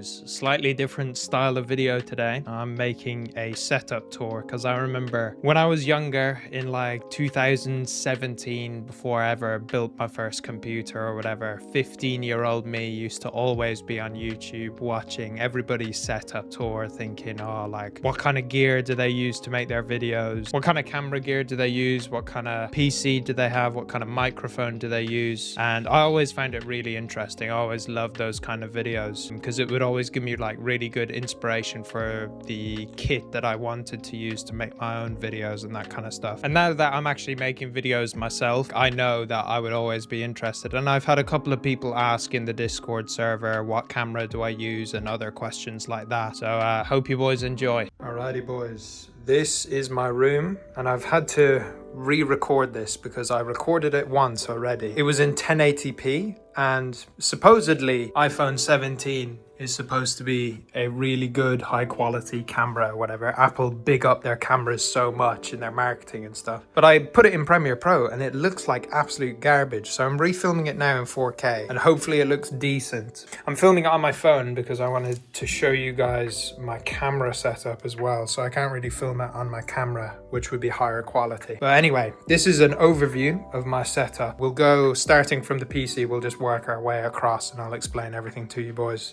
boys. Slightly different style of video today. I'm making a setup tour because I remember when I was younger in like 2017, before I ever built my first computer or whatever, 15-year-old me used to always be on YouTube watching everybody's setup tour, thinking, oh, like, what kind of gear do they use to make their videos? What kind of camera gear do they use? What kind of PC do they have? What kind of microphone do they use? And I always found it really interesting. I always loved those kind of videos because it would always give me like really good inspiration for the kit that I wanted to use to make my own videos and that kind of stuff. And now that I'm actually making videos myself, I know that I would always be interested. And I've had a couple of people ask in the Discord server, what camera do I use, and other questions like that. So I hope you boys enjoy. Alrighty boys, this is my room and I've had to re-record this because I recorded it once already. It was in 1080p and supposedly iPhone 17 is supposed to be a really good high quality camera or whatever. Apple big up their cameras so much in their marketing and stuff. But I put it in Premiere Pro and it looks like absolute garbage. So I'm refilming it now in 4K and hopefully it looks decent. I'm filming it on my phone because I wanted to show you guys my camera setup as well. So I can't really film it on my camera, which would be higher quality. But anyway, this is an overview of my setup. We'll go starting from the PC. We'll just work our way across and I'll explain everything to you boys.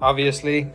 Obviously,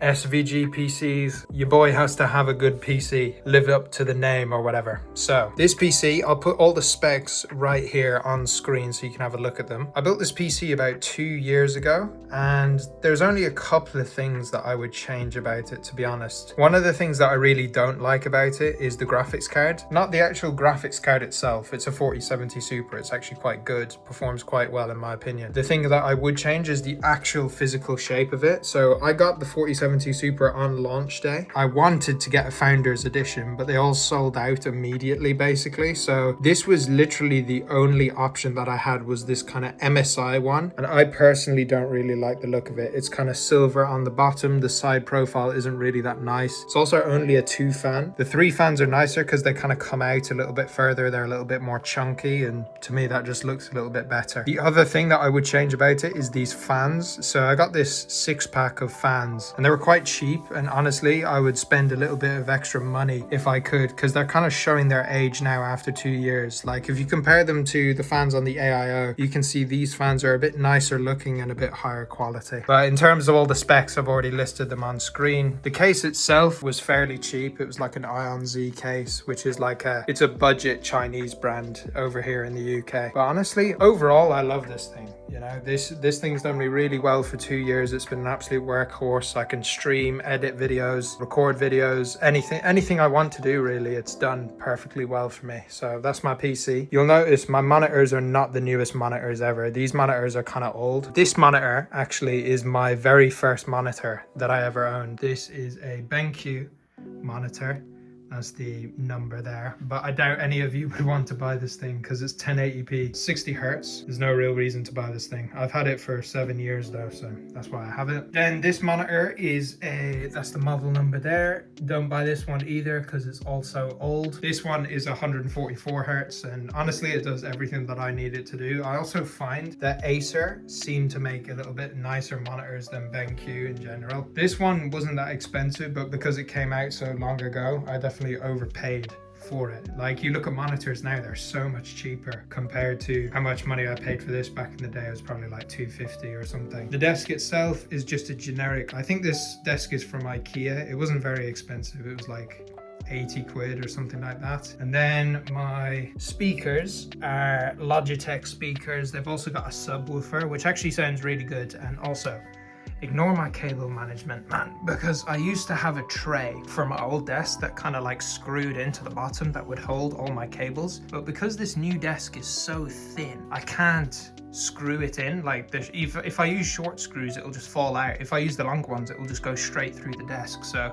SVG PCs, your boy has to have a good PC, live up to the name or whatever. So this PC, I'll put all the specs right here on screen so you can have a look at them. I built this PC about 2 years ago and there's only a couple of things that I would change about it, to be honest. One of the things that I really don't like about it is the graphics card. Not the actual graphics card itself, it's a 4070 Super, it's actually quite good, performs quite well in my opinion. The thing that I would change is the actual physical shape of it. So I got the 4070 Super on launch day. I wanted to get a Founders Edition, but they all sold out immediately basically. So this was literally the only option that I had, was this kind of MSI one. And I personally don't really like the look of it. It's kind of silver on the bottom. The side profile isn't really that nice. It's also only a 2 fan. The 3 fans are nicer because they kind of come out a little bit further. They're a little bit more chunky. And to me, that just looks a little bit better. The other thing that I would change about it is these fans. So I got this 6-pack of fans and they were quite cheap, and honestly I would spend a little bit of extra money if I could, because they're kind of showing their age now after 2 years. Like if you compare them to the fans on the AIO, you can see these fans are a bit nicer looking and a bit higher quality. But in terms of all the specs, I've already listed them on screen. The case itself was fairly cheap. It was like an Ion Z case, which is like it's a budget Chinese brand over here in the UK. But honestly, overall I love this thing. You know, this thing's done me really well for 2 years. It's been an absolute workhorse. I can stream, edit videos, record videos, anything I want to do really. It's done perfectly well for me. So that's my PC. You'll notice my monitors are not the newest monitors ever. These monitors are kind of old. This monitor actually is my very first monitor that I ever owned. This is a BenQ monitor. That's the number there, but I doubt any of you would want to buy this thing because it's 1080p 60 hertz. There's no real reason to buy this thing. I've had it for 7 years though, so that's why I have it. Then this monitor is that's the model number there. Don't buy this one either because it's also old. This one is 144 hertz and honestly it does everything that I need it to do. I also find that Acer seem to make a little bit nicer monitors than BenQ in general. This one wasn't that expensive, but because it came out so long ago, I definitely overpaid for it. Like you look at monitors now, they're so much cheaper compared to how much money I paid for this back in the day. It was probably like $250 or something. The desk itself is just a generic, I think this desk is from IKEA. It wasn't very expensive. It was like 80 quid or something like that. And then my speakers are Logitech speakers. They've also got a subwoofer, which actually sounds really good. And also, ignore my cable management, man, because I used to have a tray from my old desk that kind of like screwed into the bottom that would hold all my cables. But because this new desk is so thin, I can't screw it in. Like if I use short screws, it'll just fall out. If I use the long ones, it will just go straight through the desk. So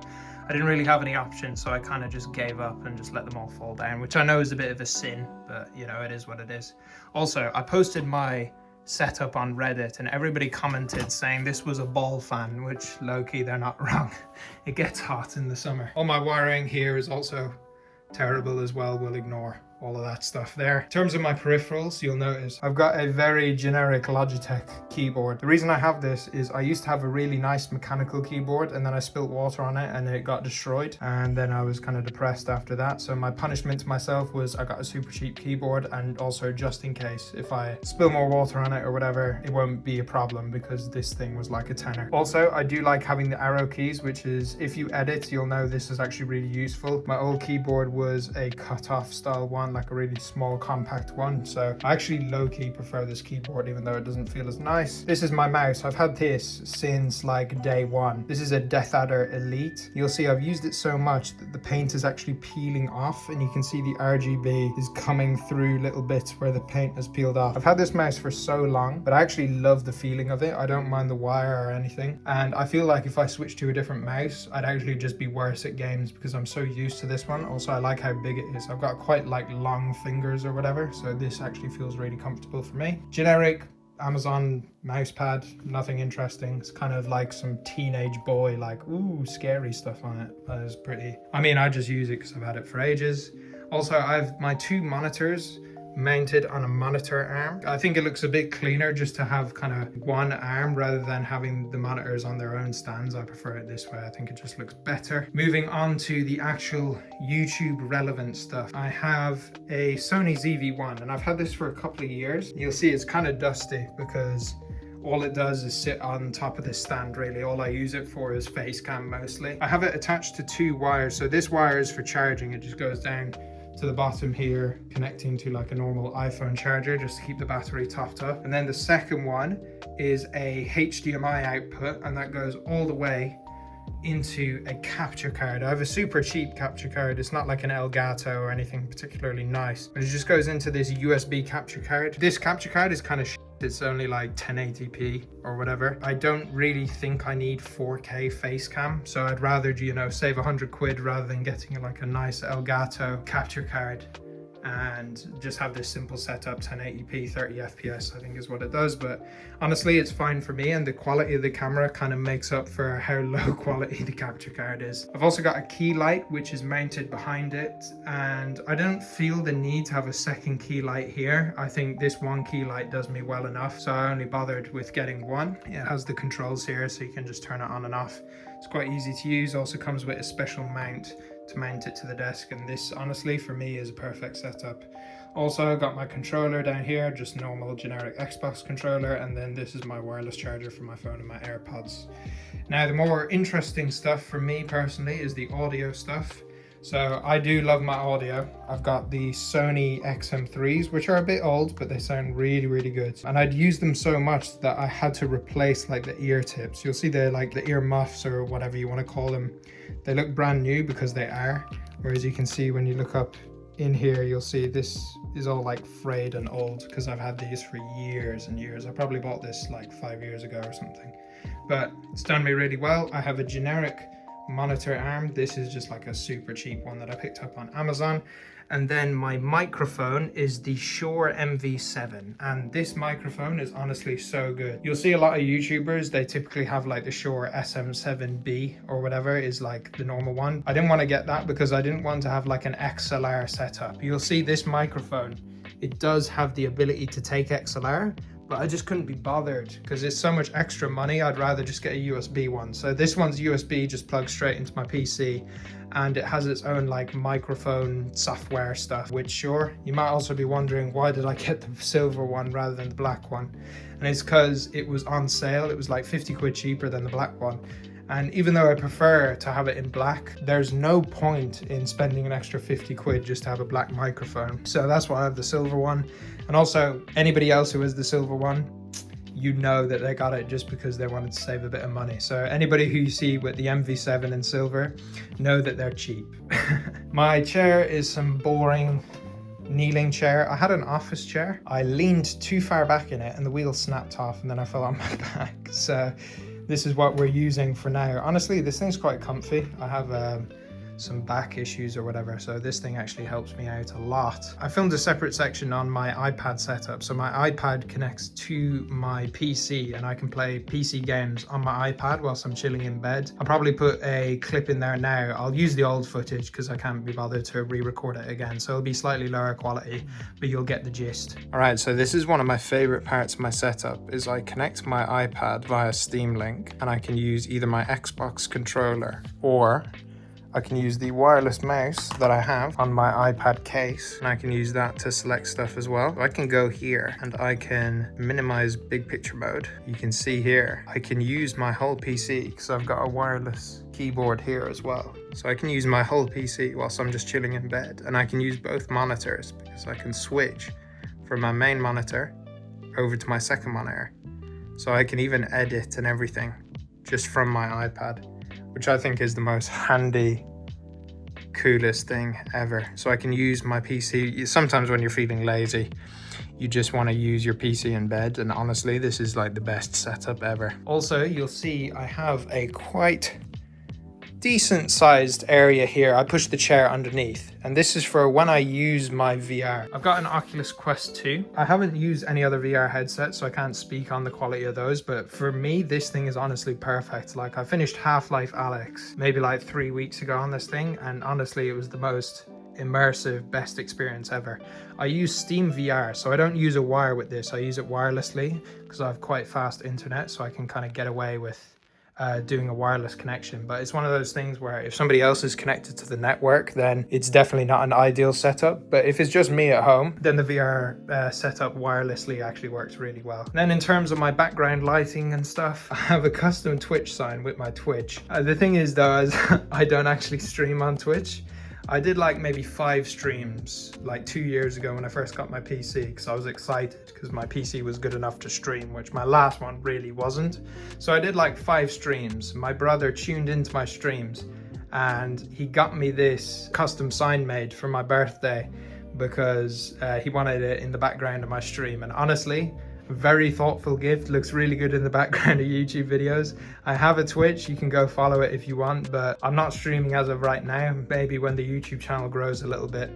I didn't really have any options, so I kind of just gave up and just let them all fall down, which I know is a bit of a sin, but you know, it is what it is. Also, I posted my setup on Reddit and everybody commented saying this was a ball fan, which low-key they're not wrong. It gets hot in the summer. All my wiring here is also terrible as well. We'll ignore all of that stuff there. In terms of my peripherals, you'll notice I've got a very generic Logitech keyboard. The reason I have this is I used to have a really nice mechanical keyboard, and then I spilled water on it and it got destroyed, and then I was kind of depressed after that. So my punishment to myself was I got a super cheap keyboard, and also just in case if I spill more water on it or whatever, it won't be a problem because this thing was like a tenner. Also, I do like having the arrow keys, which is if you edit, you'll know this is actually really useful. My old keyboard was a cut-off style one, like a really small compact one, so I actually low-key prefer this keyboard even though it doesn't feel as nice. This is my mouse. I've had this since like day one. This is a Death Adder Elite. You'll see I've used it so much that the paint is actually peeling off, and you can see the RGB is coming through little bits where the paint has peeled off. I've had this mouse for so long, but I actually love the feeling of it. I don't mind the wire or anything, and I feel like if I switch to a different mouse, I'd actually just be worse at games because I'm so used to this one. Also, I like how big it is. I've got quite like long fingers or whatever, so this actually feels really comfortable for me. Generic Amazon mouse pad, nothing interesting. It's kind of like some teenage boy, like, ooh, scary stuff on it. That is pretty. I mean, I just use it because I've had it for ages. Also, I have my two monitors mounted on a monitor arm. I think it looks a bit cleaner just to have kind of one arm rather than having the monitors on their own stands. I prefer it this way. I think it just looks better. Moving on to the actual YouTube relevant stuff. I have a Sony ZV-1 and I've had this for a couple of years. You'll see it's kind of dusty because all it does is sit on top of this stand really. All I use it for is face cam mostly. I have it attached to two wires. So this wire is for charging. It just goes down to the bottom here, connecting to like a normal iPhone charger just to keep the battery topped up. And then the second one is a HDMI output, and that goes all the way into a capture card. I have a super cheap capture card. It's not like an Elgato or anything particularly nice, but it just goes into this USB capture card. This capture card is kind of it's only like 1080p or whatever. I don't really think I need 4K face cam, so I'd rather, you know, save 100 quid rather than getting like a nice Elgato capture card and just have this simple setup. 1080p 30 fps I think is what it does, but honestly it's fine for me, and the quality of the camera kind of makes up for how low quality the capture card is. I've also got a key light which is mounted behind it, and I don't feel the need to have a second key light here. I think this one key light does me well enough, so I only bothered with getting one. It has the controls here so you can just turn it on and off. It's quite easy to use. Also comes with a special mount to mount it to the desk, and this honestly for me is a perfect setup. Also got my controller down here, just normal generic Xbox controller, and then this is my wireless charger for my phone and my AirPods. Now the more interesting stuff for me personally is the audio stuff. So I do love my audio. I've got the Sony XM3s, which are a bit old, but they sound really, really good. And I'd used them so much that I had to replace like the ear tips. You'll see they're like the ear muffs or whatever you want to call them. They look brand new because they are. Whereas you can see when you look up in here, you'll see this is all like frayed and old because I've had these for years and years. I probably bought this like 5 years ago or something, but it's done me really well. I have a generic monitor arm. This is just like a super cheap one that I picked up on Amazon. And then my microphone is the Shure MV7, and this microphone is honestly so good. You'll see a lot of YouTubers, they typically have like the Shure SM7B or whatever is like the normal one. I didn't want to get that because I didn't want to have like an XLR setup. You'll see this microphone, it does have the ability to take XLR, but I just couldn't be bothered because it's so much extra money. I'd rather just get a USB one. So this one's USB, just plugs straight into my PC, and it has its own like microphone software stuff, which sure, you might also be wondering why did I get the silver one rather than the black one? And it's because it was on sale. It was like 50 quid cheaper than the black one. And even though I prefer to have it in black, there's no point in spending an extra 50 quid just to have a black microphone. So that's why I have the silver one. And also anybody else who has the silver one, you know that they got it just because they wanted to save a bit of money. So anybody who you see with the MV7 in silver, know that they're cheap. My chair is some boring kneeling chair. I had an office chair. I leaned too far back in it and the wheel snapped off and then I fell on my back. So this is what we're using for now. Honestly, this thing's quite comfy. I have some back issues or whatever, so this thing actually helps me out a lot. I filmed a separate section on my iPad setup. So my iPad connects to my PC and I can play PC games on my iPad whilst I'm chilling in bed. I'll probably put a clip in there now. I'll use the old footage because I can't be bothered to re-record it again, so it'll be slightly lower quality, but you'll get the gist. All right, so this is one of my favorite parts of my setup, is I connect my iPad via Steam Link and I can use either my Xbox controller or I can use the wireless mouse that I have on my iPad case, and I can use that to select stuff as well. I can go here and I can minimize big picture mode. You can see here, I can use my whole PC because I've got a wireless keyboard here as well. So I can use my whole PC whilst I'm just chilling in bed, and I can use both monitors because I can switch from my main monitor over to my second monitor. So I can even edit and everything just from my iPad, which I think is the most handy, coolest thing ever. So I can use my PC. Sometimes when you're feeling lazy, you just want to use your PC in bed, and honestly, this is like the best setup ever. Also, you'll see I have a quite decent sized area here. I push the chair underneath, and this is for when I use my VR. I've got an Oculus Quest 2. I haven't used any other VR headsets, so I can't speak on the quality of those, but for me, this thing is honestly perfect. Like, I finished Half-Life Alyx maybe like 3 weeks ago on this thing, and honestly, it was the most immersive, best experience ever. I use Steam VR, so I don't use a wire with this. I use it wirelessly because I have quite fast internet, so I can kind of get away with doing a wireless connection. But it's one of those things where if somebody else is connected to the network, then it's definitely not an ideal setup. But if it's just me at home, then the VR setup wirelessly actually works really well. And then in terms of my background lighting and stuff, I have a custom Twitch sign with my Twitch. The thing is though, is I don't actually stream on Twitch. I did like maybe 5 streams like 2 years ago when I first got my PC, because I was excited because my PC was good enough to stream, which my last one really wasn't. So I did like 5 streams. My brother tuned into my streams and he got me this custom sign made for my birthday because he wanted it in the background of my stream. And honestly, very thoughtful gift, looks really good in the background of YouTube videos. I have a Twitch, you can go follow it if you want, but I'm not streaming as of right now. Maybe when the YouTube channel grows a little bit,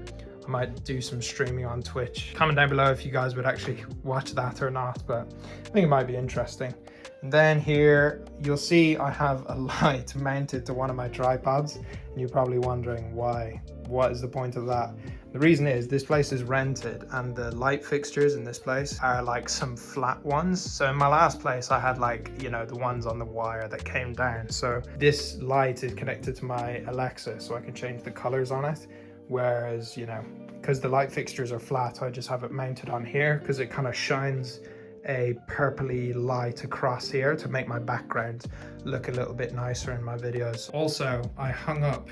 I might do some streaming on Twitch. Comment down below if you guys would actually watch that or not, but I think it might be interesting. And then here you'll see I have a light mounted to one of my tripods, and you're probably wondering why. What is the point of that? The reason is this place is rented and the light fixtures in this place are like some flat ones. So in my last place I had like, you know, the ones on the wire that came down. So this light is connected to my Alexa, so I can change the colors on it. Whereas, you know, because the light fixtures are flat, I just have it mounted on here because it kind of shines a purpley light across here to make my background look a little bit nicer in my videos. Also, I hung up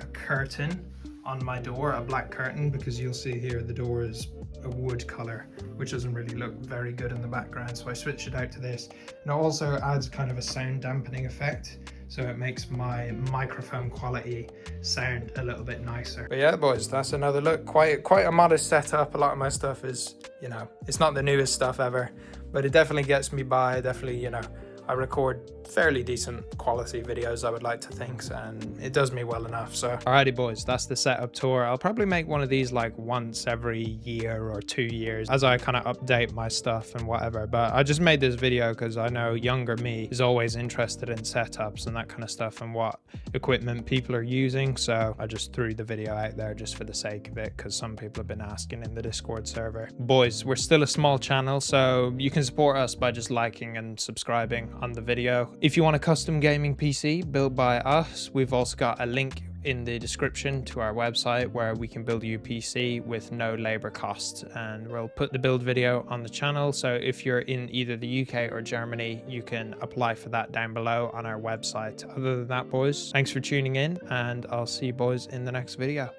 a curtain on my door, a black curtain, because you'll see here the door is a wood color, which doesn't really look very good in the background, so I switched it out to this. And it also adds kind of a sound dampening effect, so it makes my microphone quality sound a little bit nicer. But yeah, boys, that's another look. Quite a modest setup. A lot of my stuff is, you know, it's not the newest stuff ever, but it definitely gets me by. Definitely, you know, I record fairly decent quality videos, I would like to think, and it does me well enough. So alrighty boys, that's the setup tour. I'll probably make one of these like once every year or 2 years as I kind of update my stuff and whatever. But I just made this video because I know younger me is always interested in setups and that kind of stuff and what equipment people are using. So I just threw the video out there just for the sake of it, because some people have been asking in the Discord server. Boys, we're still a small channel, so you can support us by just liking and subscribing on the video. If you want a custom gaming PC built by us, we've also got a link in the description to our website where we can build you a PC with no labor costs, and we'll put the build video on the channel. So if you're in either the UK or Germany, you can apply for that down below on our website. Other than that, boys, thanks for tuning in, and I'll see you boys in the next video.